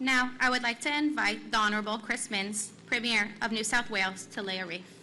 Now, I would like to invite the Honorable Chris Minns, Premier of New South Wales, to lay a wreath.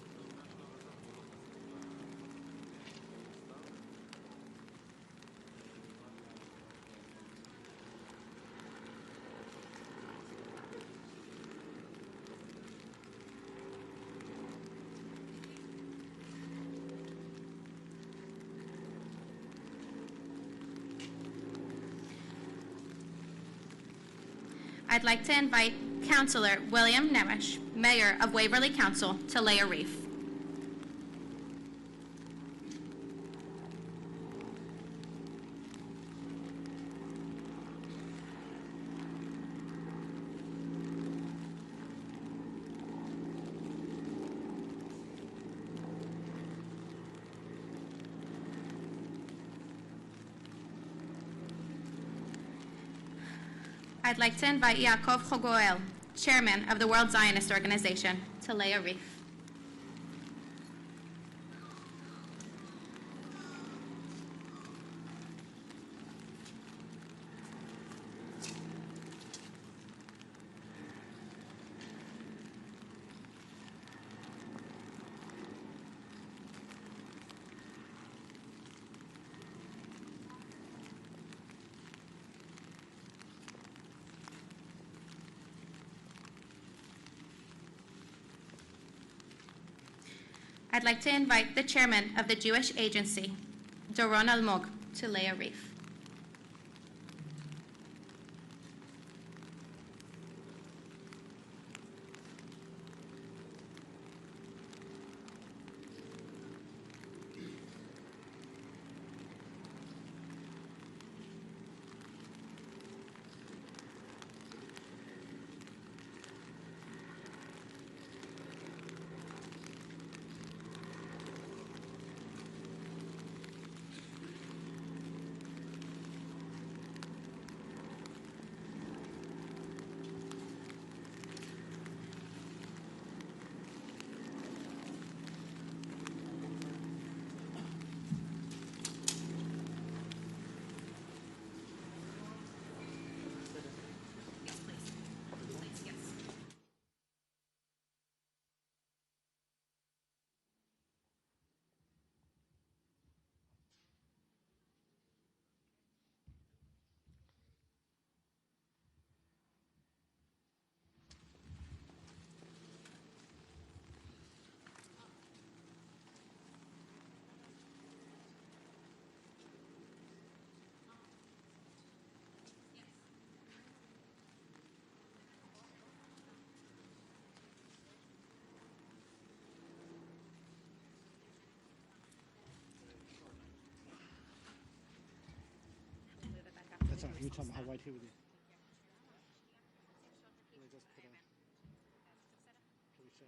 I'd like to invite Councillor William Nemesh, Mayor of Waverley Council, to lay a wreath. I'd like to invite Yaakov Chogoel, Chairman of the World Zionist Organization, to lay a wreath. I'd like to invite the Chairman of the Jewish Agency, Doron Almog, to lay a wreath. That's all right. You tell me. I'll wait here with you. Can we just put a... Can we share?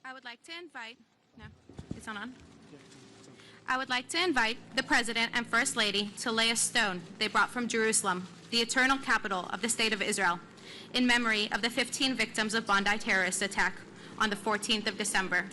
I would like to invite, no, it's not on. I would like to invite the President and First Lady to lay a stone they brought from Jerusalem, the eternal capital of the State of Israel, in memory of the 15 victims of Bondi terrorist attack on the 14th of December.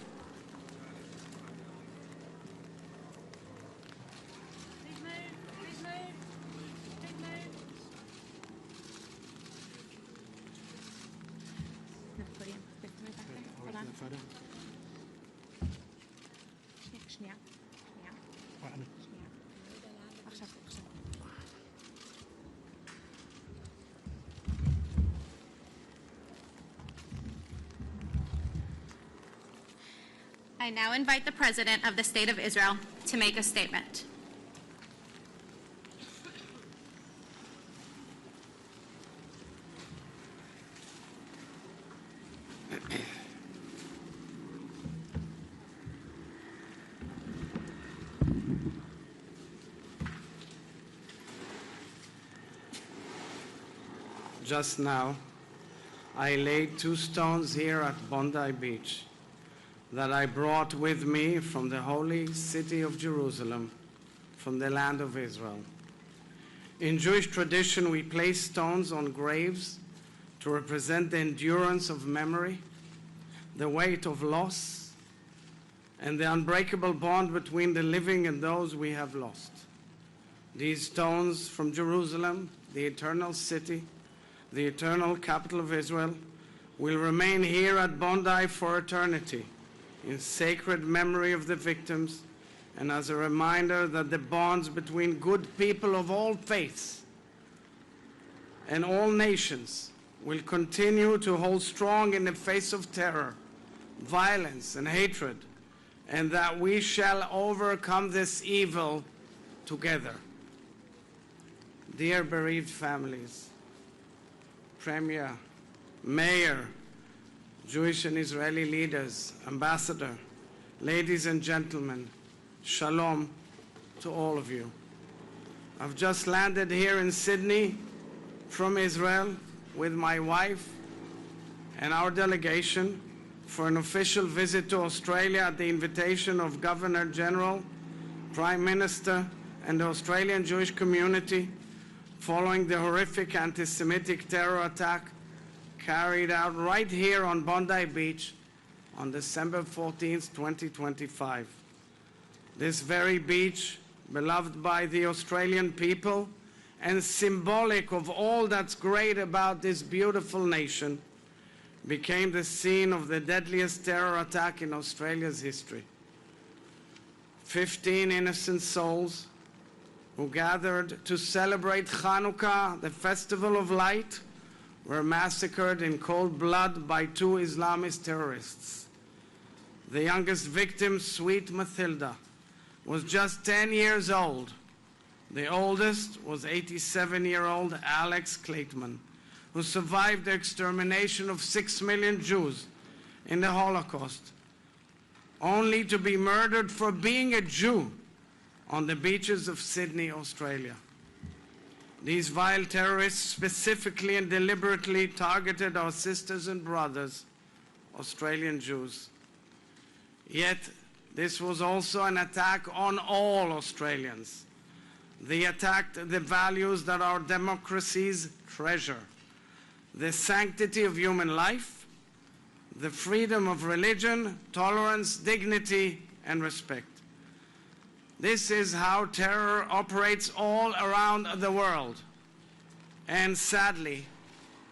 I now invite the President of the State of Israel to make a statement. Just now, I laid 2 stones here at Bondi Beach that I brought with me from the holy city of Jerusalem, from the land of Israel. In Jewish tradition, we place stones on graves to represent the endurance of memory, the weight of loss, and the unbreakable bond between the living and those we have lost. These stones from Jerusalem, the eternal city, the eternal capital of Israel, will remain here at Bondi for eternity, in sacred memory of the victims and as a reminder that the bonds between good people of all faiths and all nations will continue to hold strong in the face of terror, violence, and hatred, and that we shall overcome this evil together. Dear bereaved families, Premier, Mayor, Jewish and Israeli leaders, Ambassador, ladies and gentlemen, Shalom to all of you. I've just landed here in Sydney from Israel with my wife and our delegation for an official visit to Australia at the invitation of Governor General, Prime Minister, and the Australian Jewish community, following the horrific anti-Semitic terror attack carried out right here on Bondi Beach on December 14, 2025. This very beach, beloved by the Australian people and symbolic of all that's great about this beautiful nation, became the scene of the deadliest terror attack in Australia's history. 15 innocent souls who gathered to celebrate Hanukkah, the festival of light, were massacred in cold blood by 2 Islamist terrorists. The youngest victim, Sweet Mathilda, was just 10 years old. The oldest was 87-year-old Alex Clayton, who survived the extermination of 6 million Jews in the Holocaust, only to be murdered for being a Jew on the beaches of Sydney, Australia. These vile terrorists specifically and deliberately targeted our sisters and brothers, Australian Jews. Yet, this was also an attack on all Australians. They attacked the values that our democracies treasure: the sanctity of human life, the freedom of religion, tolerance, dignity, and respect. This is how terror operates all around the world. And sadly,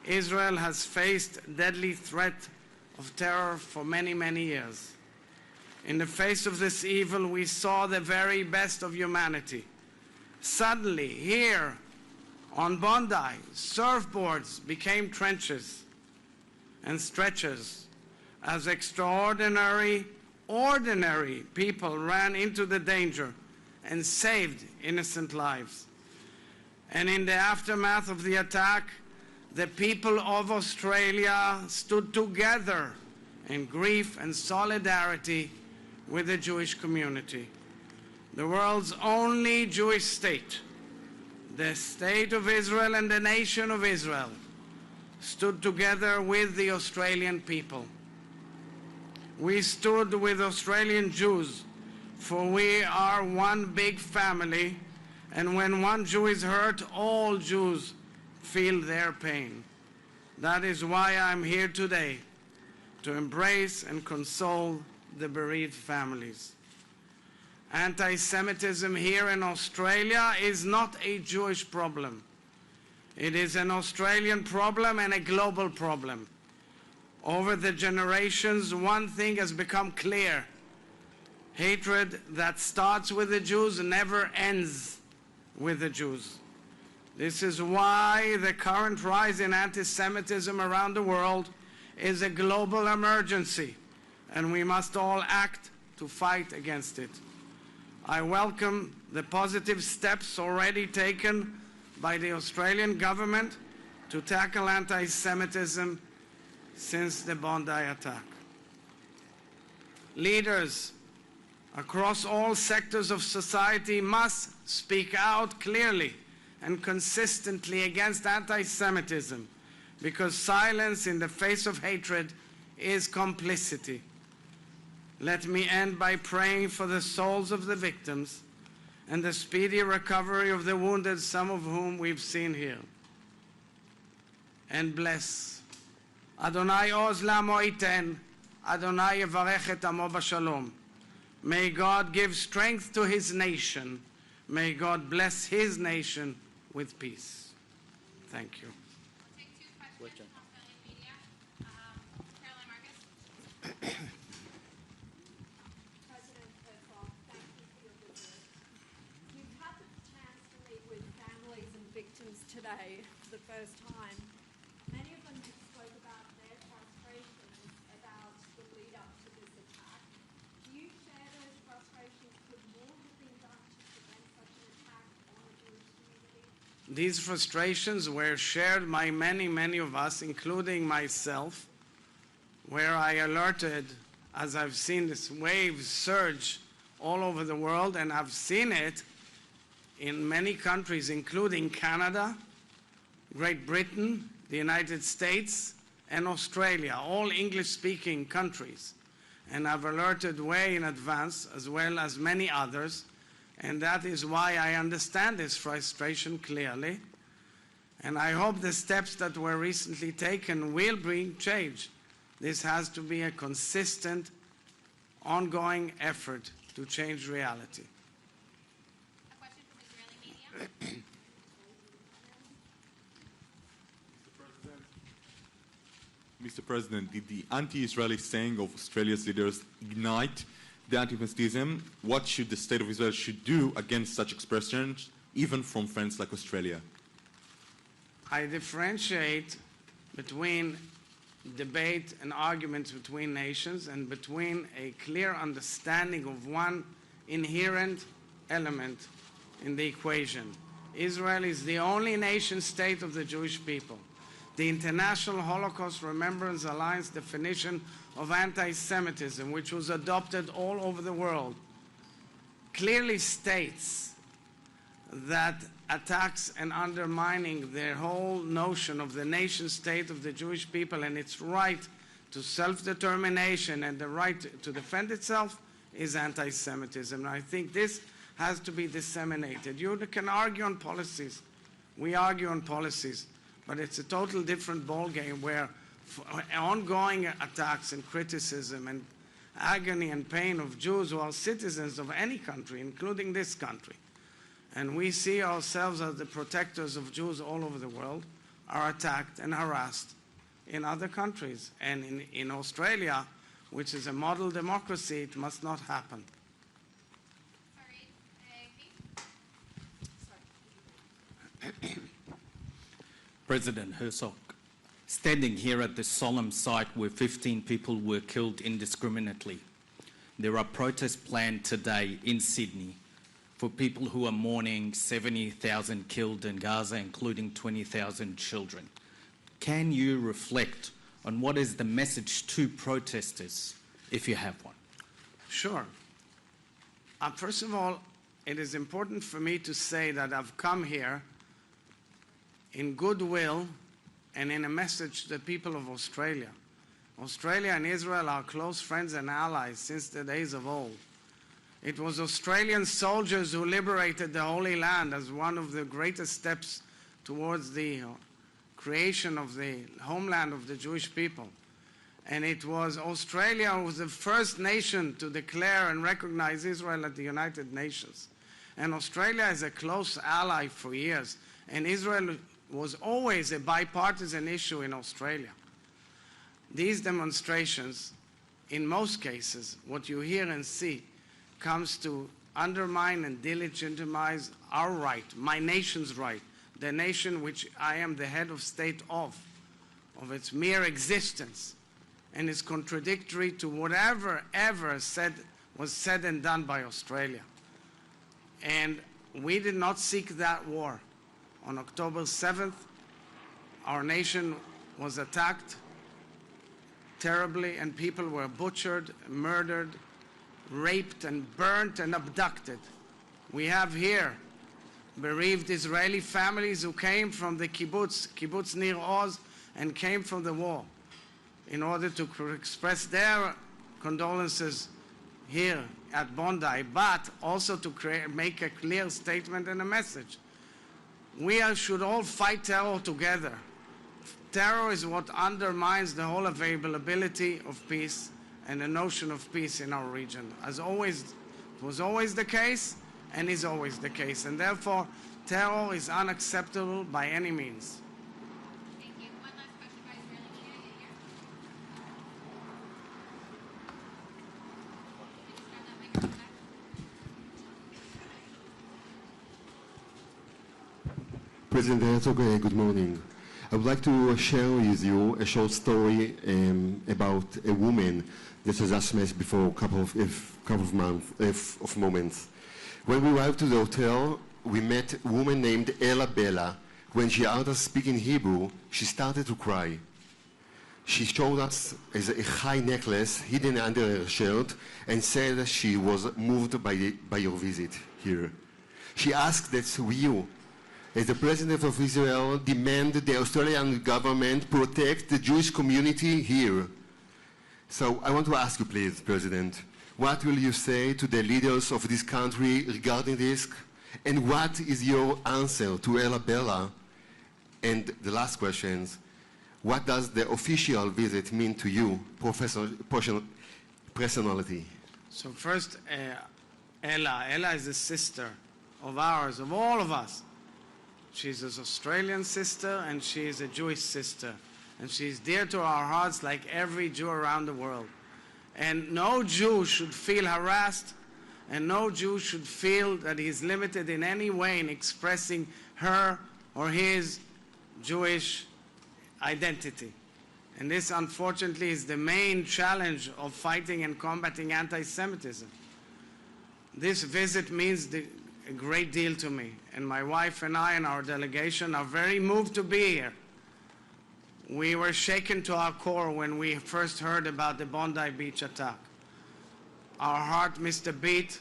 Israel has faced deadly threat of terror for many, many years. In the face of this evil, we saw the very best of humanity. Suddenly, here on Bondi, surfboards became trenches and stretchers as ordinary people ran into the danger and saved innocent lives. And in the aftermath of the attack, the people of Australia stood together in grief and solidarity with the Jewish community. The world's only Jewish state, the State of Israel and the nation of Israel, stood together with the Australian people. We stood with Australian Jews, for we are one big family, and when one Jew is hurt, all Jews feel their pain. That is why I'm here today, to embrace and console the bereaved families. Anti-Semitism here in Australia is not a Jewish problem. It is an Australian problem and a global problem. Over the generations, one thing has become clear: hatred that starts with the Jews never ends with the Jews. This is why the current rise in anti-Semitism around the world is a global emergency, and we must all act to fight against it. I welcome the positive steps already taken by the Australian government to tackle anti-Semitism since the Bondi attack. Leaders across all sectors of society must speak out clearly and consistently against anti-Semitism, because silence in the face of hatred is complicity. Let me end by praying for the souls of the victims and the speedy recovery of the wounded, some of whom we've seen here. And bless. Adonai oz la'amo iten, Adonai yevarech et amo b'shalom. May God give strength to his nation. May God bless his nation with peace. Thank you. We'll take 2 questions from Australian media. Caroline Marcus. President Herzog, thank you for your good work. You've had the chance to meet with families and victims today for the first time. Many of them have spoke about their frustrations about the lead up to this attack. Do you share those frustrations? Could more have been done to prevent such an attack on the Jewish community? These frustrations were shared by many, many of us, including myself, where I alerted as I've seen this wave surge all over the world, and I've seen it in many countries, including Canada, Great Britain, the United States, and Australia, all English-speaking countries. And I've alerted way in advance, as well as many others, and that is why I understand this frustration clearly. And I hope the steps that were recently taken will bring change. This has to be a consistent, ongoing effort to change reality. A question from Israeli media. Mr. President, did the anti-Israeli saying of Australia's leaders ignite the anti-Semitism? What should the State of Israel should do against such expressions, even from friends like Australia? I differentiate between debate and arguments between nations and between a clear understanding of one inherent element in the equation. Israel is the only nation state of the Jewish people. The International Holocaust Remembrance Alliance definition of anti-Semitism, which was adopted all over the world, clearly states that attacks and undermining their whole notion of the nation state of the Jewish people and its right to self-determination and the right to defend itself is anti-Semitism. And I think this has to be disseminated. You can argue on policies. We argue on policies. But it's a total different ballgame where ongoing attacks and criticism and agony and pain of Jews who are citizens of any country, including this country, and we see ourselves as the protectors of Jews all over the world, are attacked and harassed in other countries. And in Australia, which is a model democracy, it must not happen. President Herzog, standing here at this solemn site where 15 people were killed indiscriminately, there are protests planned today in Sydney for people who are mourning 70,000 killed in Gaza, including 20,000 children. Can you reflect on what is the message to protesters, if you have one? Sure. First of all, it is important for me to say that I've come here in goodwill and in a message to the people of Australia. Australia and Israel are close friends and allies since the days of old. It was Australian soldiers who liberated the Holy Land as one of the greatest steps towards the creation of the homeland of the Jewish people. And it was Australia who was the first nation to declare and recognize Israel at the United Nations. And Australia is a close ally for years. And Israel was always a bipartisan issue in Australia. These demonstrations, in most cases, what you hear and see, comes to undermine and delegitimize our right, my nation's right, the nation which I am the head of state of its mere existence, and is contradictory to whatever ever said was said and done by Australia. And we did not seek that war. On October 7th, our nation was attacked terribly, and people were butchered, murdered, raped, and burnt and abducted. We have here bereaved Israeli families who came from the kibbutz Nir Oz, and came from the war in order to express their condolences here at Bondi, but also to make a clear statement and a message. We should all fight terror together. Terror is what undermines the whole availability of peace and the notion of peace in our region. As always, it was always the case and is always the case. And therefore, terror is unacceptable by any means. Thank you. One last question by Israeli media here. Can you just grab that microphone back? President Herzog, good morning. I would like to share with you a short story about a woman that was just met before a couple of moments. When we arrived to the hotel, we met a woman named Ella Bella. When she heard us speaking Hebrew, she started to cry. She showed us a high necklace hidden under her shirt and said that she was moved by your visit here. She asked that you, as the President of Israel, demand the Australian government protect the Jewish community here. So I want to ask you, please, President, what will you say to the leaders of this country regarding this? And what is your answer to Ella Bella? And the last question, what does the official visit mean to you, personality? So first, Ella is a sister of ours, of all of us. She's an Australian sister, and she is a Jewish sister. And she's dear to our hearts like every Jew around the world. And no Jew should feel harassed, and no Jew should feel that he is limited in any way in expressing her or his Jewish identity. And this, unfortunately, is the main challenge of fighting and combating anti-Semitism. This visit means a great deal to me, and my wife and I and our delegation are very moved to be here. We were shaken to our core when we first heard about the Bondi Beach attack. Our heart missed a beat,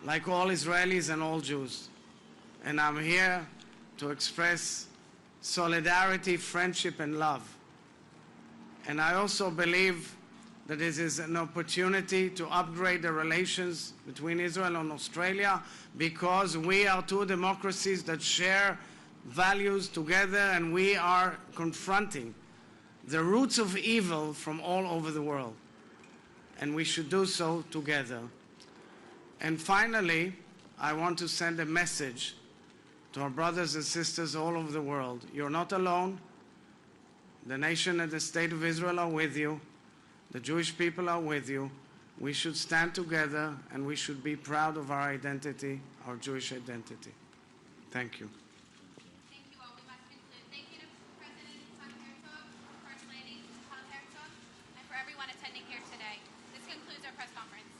like all Israelis and all Jews. And I'm here to express solidarity, friendship, and love. And I also believe that this is an opportunity to upgrade the relations between Israel and Australia, because we are two democracies that share values together, and we are confronting the roots of evil from all over the world. And we should do so together. And finally, I want to send a message to our brothers and sisters all over the world. You're not alone. The nation and the state of Israel are with you. The Jewish people are with you. We should stand together, and we should be proud of our identity, our Jewish identity. Thank you. Thank you all. We must conclude. Thank you to President Isaac Herzog, First Lady Herzog, and for everyone attending here today. This concludes our press conference.